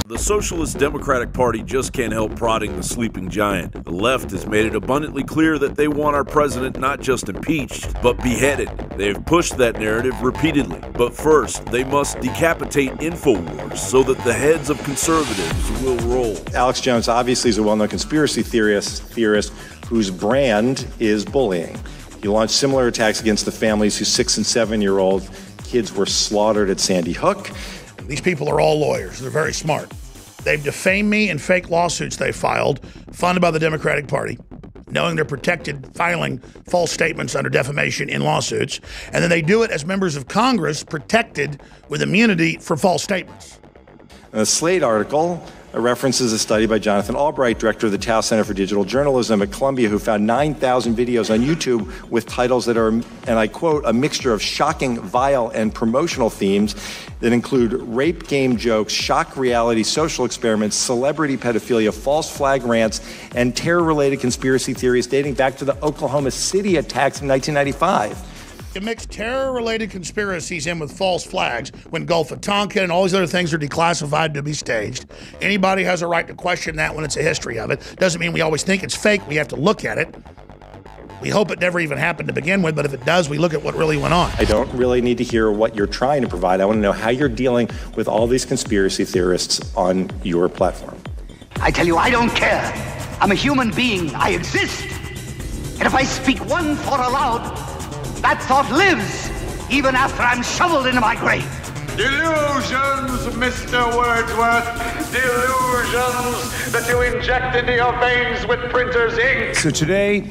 The Socialist Democratic Party just can't help prodding the sleeping giant. The left has made it abundantly clear that they want our president not just impeached, but beheaded. They've pushed that narrative repeatedly. But first, they must decapitate Infowars so that the heads of conservatives will roll. Alex Jones obviously is a well-known conspiracy theorist whose brand is bullying. He launched similar attacks against the families whose 6- and 7-year-old kids were slaughtered at Sandy Hook. These people are all lawyers. They're very smart. They've defamed me in fake lawsuits they filed, funded by the Democratic Party, knowing they're protected, filing false statements under defamation in lawsuits. And then they do it as members of Congress, protected with immunity for false statements. A Slate article references a study by Jonathan Albright, director of the Tao Center for Digital Journalism at Columbia, who found 9,000 videos on YouTube with titles that are, and I quote, a mixture of shocking, vile, and promotional themes that include rape game jokes, shock reality, social experiments, celebrity pedophilia, false flag rants, and terror-related conspiracy theories dating back to the Oklahoma City attacks in 1995. You mix terror-related conspiracies in with false flags when Gulf of Tonkin and all these other things are declassified to be staged. Anybody has a right to question that when it's a history of it. Doesn't mean we always think it's fake. We have to look at it. We hope it never even happened to begin with, but if it does, we look at what really went on. I don't really need to hear what you're trying to provide. I want to know how you're dealing with all these conspiracy theorists on your platform. I tell you, I don't care. I'm a human being. I exist. And if I speak one thought aloud, that thought lives, even after I'm shoveled into my grave. Delusions, Mr. Wordsworth. Delusions that you inject into your veins with printer's ink. So today,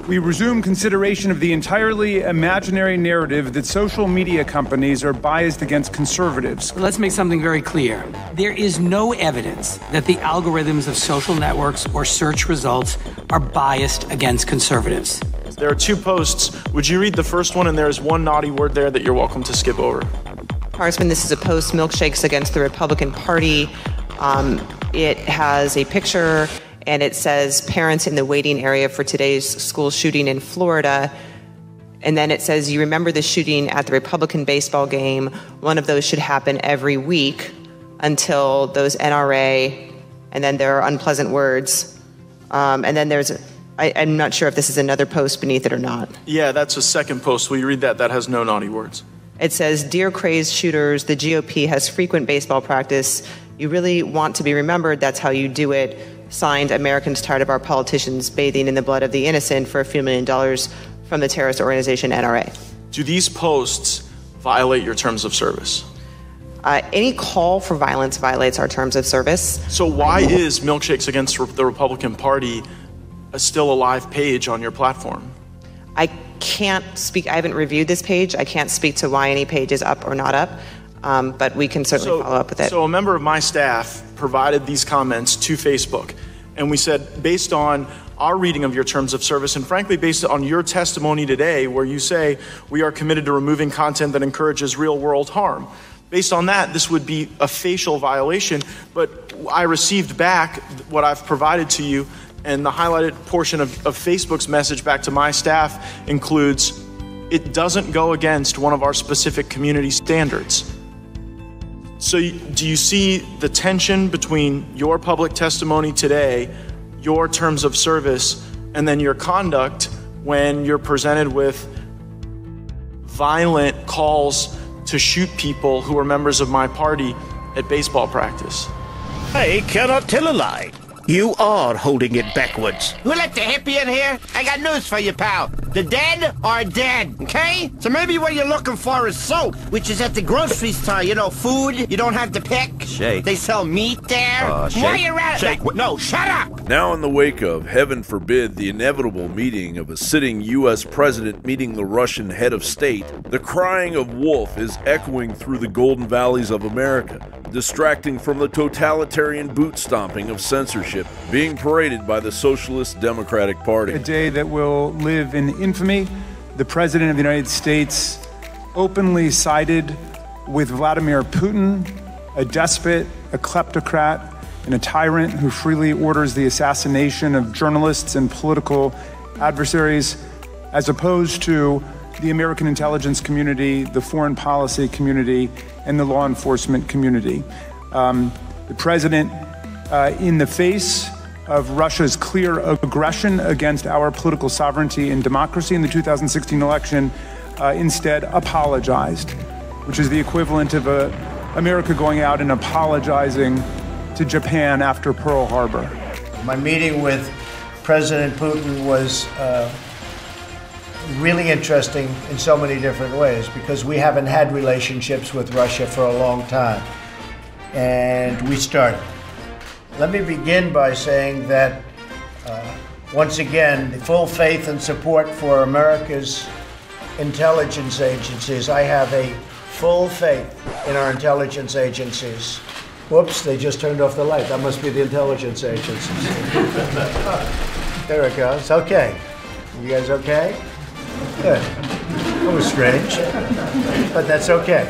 we resume consideration of the entirely imaginary narrative that social media companies are biased against conservatives. Let's make something very clear. There is no evidence that the algorithms of social networks or search results are biased against conservatives. There are 2 posts. Would you read the first one? And there is one naughty word there that you're welcome to skip over. Congressman, this is a post, Milkshakes Against the Republican Party. It has a picture, and it says parents in the waiting area for today's school shooting in Florida. And then it says, you remember the shooting at the Republican baseball game. One of those should happen every week until those NRA, and then there are unpleasant words. And then there's, I'm not sure if this is another post beneath it or not. Yeah, that's a second post. Will you read that? That has no naughty words. It says, dear crazed shooters, the GOP has frequent baseball practice. You really want to be remembered. That's how you do it. Signed, Americans tired of our politicians bathing in the blood of the innocent for $a few million from the terrorist organization NRA. Do these posts violate your terms of service? Any call for violence violates our terms of service. So why is Milkshakes Against the Republican Party still a live page on your platform? I can't speak. I haven't reviewed this page. I can't speak to why any page is up or not up, but we can certainly follow up with it. So a member of my staff provided these comments to Facebook, and we said, based on our reading of your terms of service, and frankly, based on your testimony today, where you say we are committed to removing content that encourages real-world harm, based on that, this would be a facial violation. But I received back what I've provided to you, and the highlighted portion of Facebook's message back to my staff includes, it doesn't go against one of our specific community standards. So do you see the tension between your public testimony today, your terms of service, and then your conduct when you're presented with violent calls to shoot people who are members of my party at baseball practice? I cannot tell a lie. You are holding it backwards. Who let the hippie in here? I got news for you, pal. The dead are dead, okay? So maybe what you're looking for is soap, which is at the grocery store. You know, food you don't have to pick. Shake. They sell meat there. Shake. Why you at Shake. No, shut up! Now in the wake of, heaven forbid, the inevitable meeting of a sitting U.S. president meeting the Russian head of state, the crying of wolf is echoing through the golden valleys of America, distracting from the totalitarian boot stomping of censorship being paraded by the Socialist Democratic Party. A day that will live in infamy. The President of the United States openly sided with Vladimir Putin, a despot, a kleptocrat, and a tyrant who freely orders the assassination of journalists and political adversaries, as opposed to the American intelligence community, the foreign policy community, and the law enforcement community. The president, in the face of Russia's clear aggression against our political sovereignty and democracy in the 2016 election, instead apologized, which is the equivalent of America going out and apologizing to Japan after Pearl Harbor. My meeting with President Putin was really interesting in so many different ways because we haven't had relationships with Russia for a long time. And we started. Let me begin by saying that, once again, the full faith and support for America's intelligence agencies. I have a full faith in our intelligence agencies. Whoops, they just turned off the light. That must be the intelligence agencies. There it goes. Okay. You guys okay? Good. That was strange, but that's okay.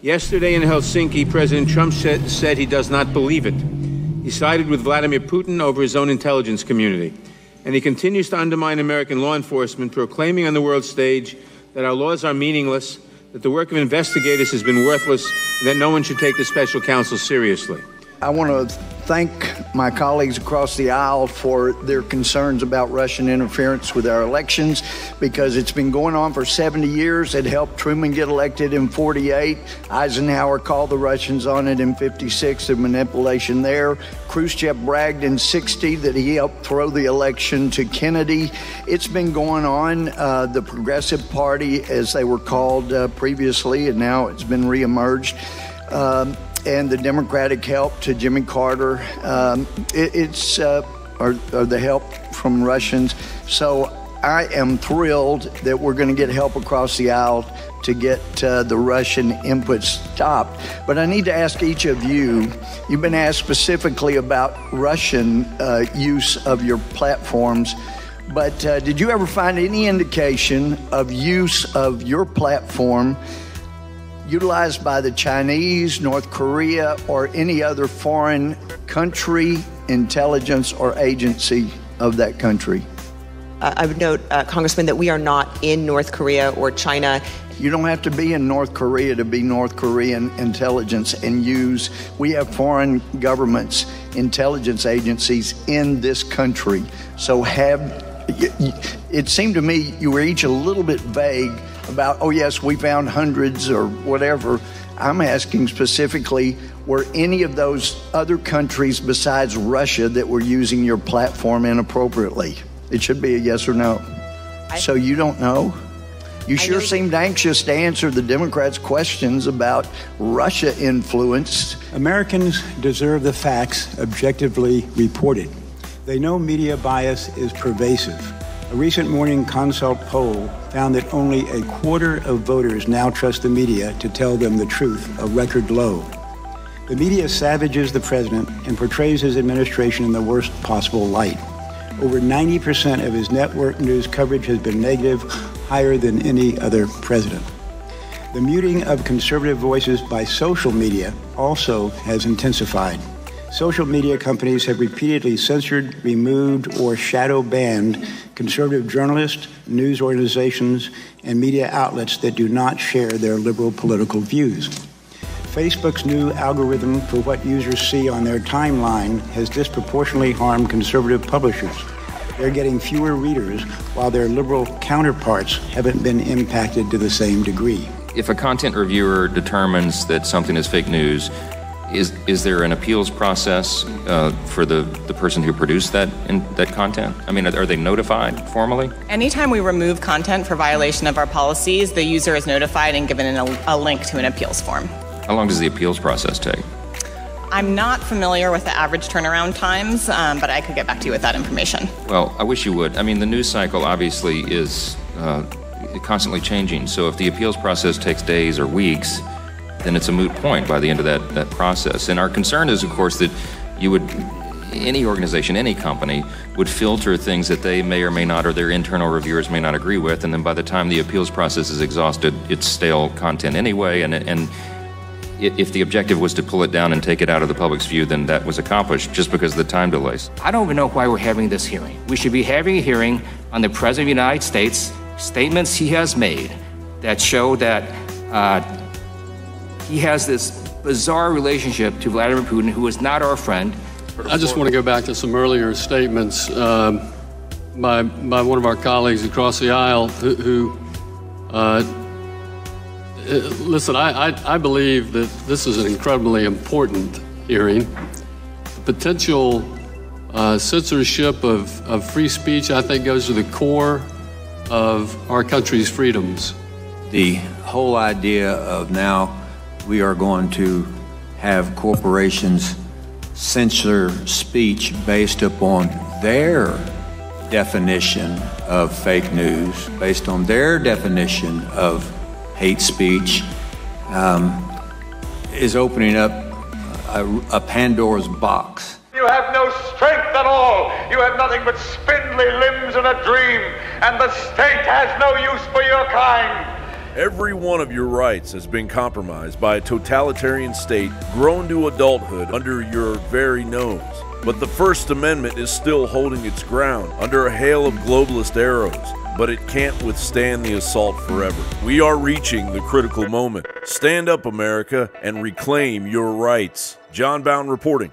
Yesterday in Helsinki, President Trump said he does not believe it. He sided with Vladimir Putin over his own intelligence community. And he continues to undermine American law enforcement, proclaiming on the world stage that our laws are meaningless, that the work of investigators has been worthless, and that no one should take the special counsel seriously. I want to thank my colleagues across the aisle for their concerns about Russian interference with our elections, because it's been going on for 70 years. It helped Truman get elected in 48. Eisenhower called the Russians on it in 56, the manipulation there. Khrushchev bragged in 60 that he helped throw the election to Kennedy. It's been going on. The Progressive Party, as they were called previously, and now it's been reemerged. And the Democratic help to Jimmy Carter, or the help from Russians. So I am thrilled that we're going to get help across the aisle to get the Russian input stopped. But I need to ask each of you, you've been asked specifically about Russian use of your platforms, but did you ever find any indication of use of your platform utilized by the Chinese, North Korea, or any other foreign country, intelligence, or agency of that country? I would note, Congressman, that we are not in North Korea or China. You don't have to be in North Korea to be North Korean intelligence and use. We have foreign governments, intelligence agencies in this country. So it seemed to me you were each a little bit vague about, oh yes, we found hundreds or whatever. I'm asking specifically, were any of those other countries besides Russia that were using your platform inappropriately? It should be a yes or no. So you don't know? You sure seemed anxious to answer the Democrats' questions about Russia influence. Americans deserve the facts objectively reported. They know media bias is pervasive. A recent Morning Consult poll found that only a quarter of voters now trust the media to tell them the truth, a record low. The media savages the president and portrays his administration in the worst possible light. Over 90% of his network news coverage has been negative, higher than any other president. The muting of conservative voices by social media also has intensified. Social media companies have repeatedly censored, removed, or shadow banned conservative journalists, news organizations, and media outlets that do not share their liberal political views. Facebook's new algorithm for what users see on their timeline has disproportionately harmed conservative publishers. They're getting fewer readers, while their liberal counterparts haven't been impacted to the same degree. If a content reviewer determines that something is fake news, is there an appeals process for the person who produced that content? I mean, are they notified formally? Anytime we remove content for violation of our policies, the user is notified and given a link to an appeals form. How long does the appeals process take? I'm not familiar with the average turnaround times, but I could get back to you with that information. Well, I wish you would. I mean, the news cycle obviously is constantly changing. So if the appeals process takes days or weeks, then it's a moot point by the end of that process. And our concern is, of course, that any organization, any company, would filter things that they may or may not, or their internal reviewers may not agree with, and then by the time the appeals process is exhausted, it's stale content anyway, and if the objective was to pull it down and take it out of the public's view, then that was accomplished just because of the time delays. I don't even know why we're having this hearing. We should be having a hearing on the President of the United States statements he has made that show that he has this bizarre relationship to Vladimir Putin, who is not our friend. I just want to go back to some earlier statements by one of our colleagues across the aisle who listen, I believe that this is an incredibly important hearing. The potential censorship of free speech, I think, goes to the core of our country's freedoms. The whole idea of now we are going to have corporations censor speech based upon their definition of fake news, based on their definition of hate speech, is opening up a Pandora's box. You have no strength at all. You have nothing but spindly limbs and a dream, and the state has no use for your kind. Every one of your rights has been compromised by a totalitarian state grown to adulthood under your very nose. But the First Amendment is still holding its ground under a hail of globalist arrows, but it can't withstand the assault forever. We are reaching the critical moment. Stand up, America, and reclaim your rights. John Bowne reporting.